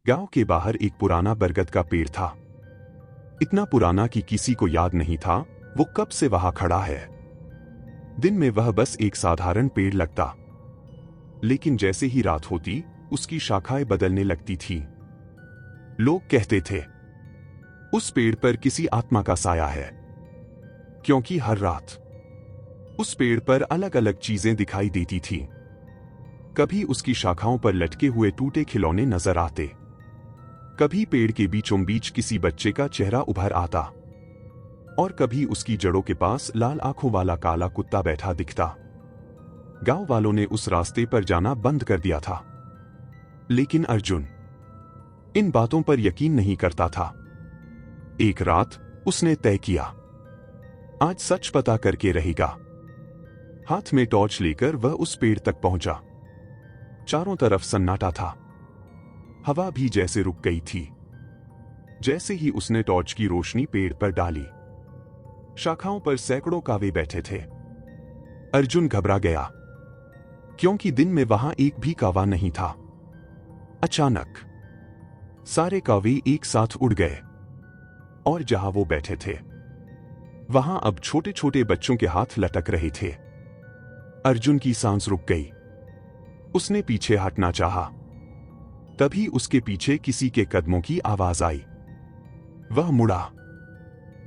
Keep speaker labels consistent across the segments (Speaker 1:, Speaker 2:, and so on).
Speaker 1: गांव के बाहर एक पुराना बरगद का पेड़ था। इतना पुराना कि किसी को याद नहीं था वो कब से वहां खड़ा है। दिन में वह बस एक साधारण पेड़ लगता, लेकिन जैसे ही रात होती उसकी शाखाएं बदलने लगती थीं। लोग कहते थे उस पेड़ पर किसी आत्मा का साया है, क्योंकि हर रात उस पेड़ पर अलग अलग चीजें दिखाई देती थीं। कभी उसकी शाखाओं पर लटके हुए टूटे खिलौने नजर आते, कभी पेड़ के बीचों बीच किसी बच्चे का चेहरा उभर आता, और कभी उसकी जड़ों के पास लाल आंखों वाला काला कुत्ता बैठा दिखता। गांव वालों ने उस रास्ते पर जाना बंद कर दिया था, लेकिन अर्जुन इन बातों पर यकीन नहीं करता था। एक रात उसने तय किया, आज सच पता करके रहेगा। हाथ में टॉर्च लेकर वह उस पेड़ तक पहुंचा। चारों तरफ सन्नाटा था, हवा भी जैसे रुक गई थी। जैसे ही उसने टॉर्च की रोशनी पेड़ पर डाली, शाखाओं पर सैकड़ों कावे बैठे थे। अर्जुन घबरा गया, क्योंकि दिन में वहां एक भी कावा नहीं था। अचानक सारे कावे एक साथ उड़ गए, और जहां वो बैठे थे वहां अब छोटे छोटे बच्चों के हाथ लटक रहे थे। अर्जुन की सांस रुक गई। उसने पीछे हटना चाहा, तभी उसके पीछे किसी के कदमों की आवाज आई। वह मुड़ा,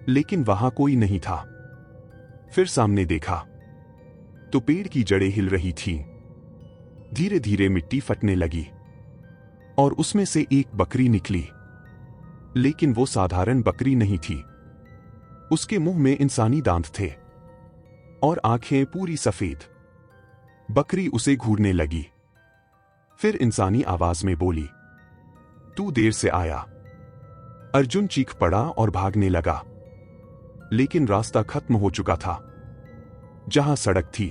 Speaker 1: लेकिन वहां कोई नहीं था। फिर सामने देखा तो पेड़ की जड़ें हिल रही थीं। धीरे धीरे मिट्टी फटने लगी, और उसमें से एक बकरी निकली। लेकिन वो साधारण बकरी नहीं थी। उसके मुंह में इंसानी दांत थे, और आंखें पूरी सफेद। बकरी उसे घूरने लगी, फिर इंसानी आवाज में बोली, तू देर से आया। अर्जुन चीख पड़ा और भागने लगा, लेकिन रास्ता खत्म हो चुका था। जहां सड़क थी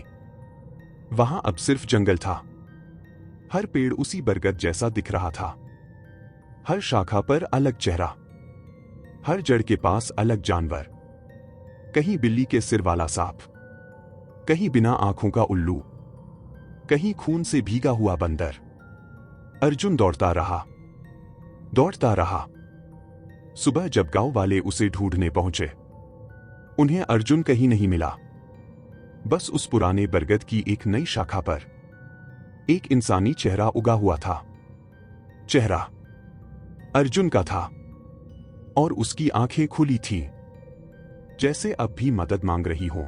Speaker 1: वहां अब सिर्फ जंगल था। हर पेड़ उसी बरगद जैसा दिख रहा था, हर शाखा पर अलग चेहरा, हर जड़ के पास अलग जानवर। कहीं बिल्ली के सिर वाला सांप, कहीं बिना आंखों का उल्लू, कहीं खून से भीगा हुआ बंदर। अर्जुन दौड़ता रहा, दौड़ता रहा। सुबह जब गांव वाले उसे ढूंढने पहुंचे, उन्हें अर्जुन कहीं नहीं मिला। बस उस पुराने बरगद की एक नई शाखा पर एक इंसानी चेहरा उगा हुआ था। चेहरा अर्जुन का था, और उसकी आंखें खुली थीं, जैसे अब भी मदद मांग रही हों।